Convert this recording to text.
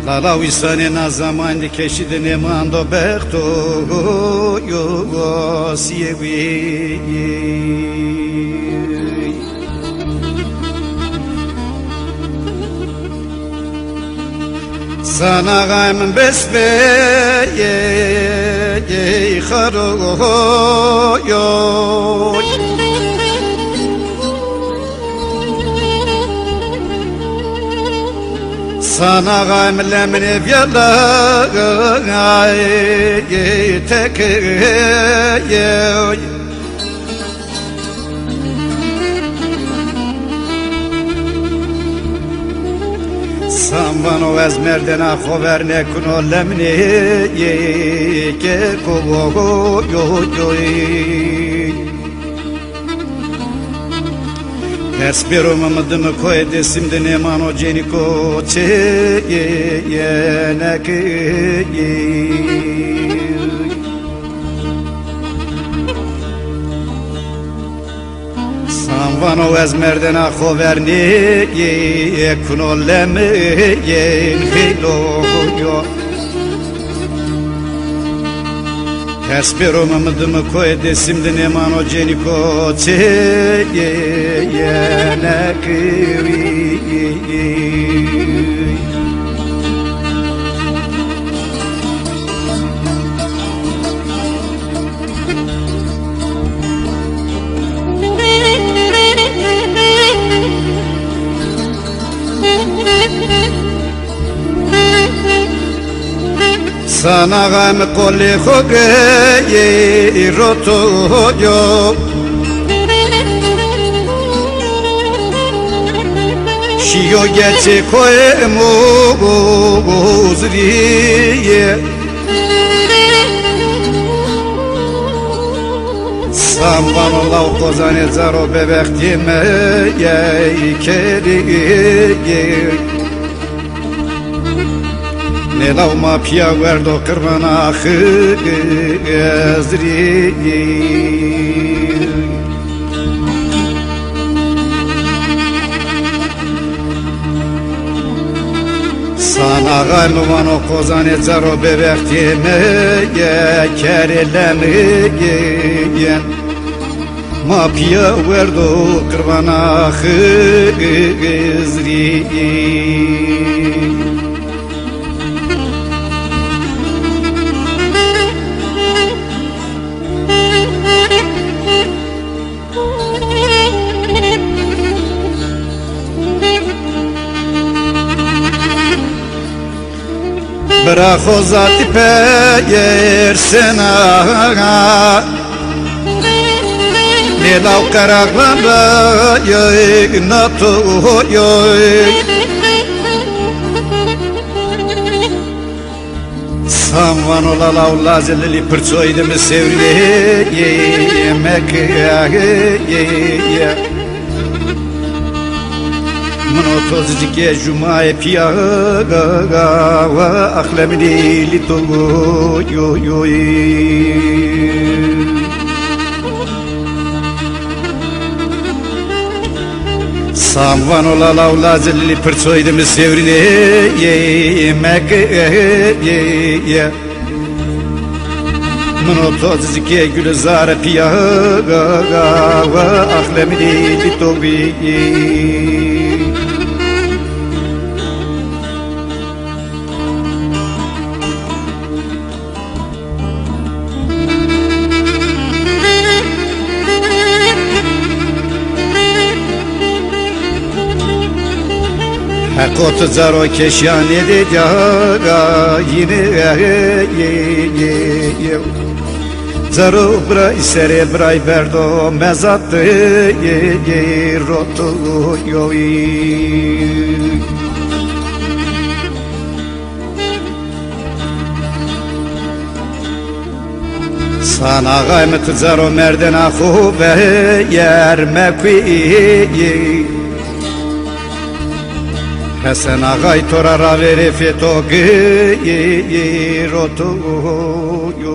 Lala wisane na zaman de keşide ne mando bekto yo sievi sana gaym besbe ye kharo yo sana gaymle mene vyala tek Sambano az merdena khoverne kuno lemne ke kogo yo Espero mamadım koy desimde ne mano jeniko che ne ke Sambano az merdena khoverne kuno lemne hilo yo Espero mamadım koy desimde ne mano jeniko che ne ke Sana gam koli khoge roto yo Shio geche koe mo zriye Sambano lau kozane zaro bebektime ye keri Nelau ma pia guardo kırmana khızri Sana galmano kozane zaro bebektime ye kerelemiyen Ma pia guardo kırmana khızri Bra khozati peyer sena Nelau karagla yo nato yo Samvano la lazeli perçoyde me sevri yemek Mano tozike jumae piaga wa akhlamni litogo yo Samvano la lazeli perçoyde me sevri yemek Mano tozike gülzar piaga wa akhlamni litogo Hakot zaro keşyane de jaga yine Zaro bray sere bray berdo mezat roto yo Sana gaymet zaro merdena khube yer mekwi Hasan ağay torara vere feto roto yo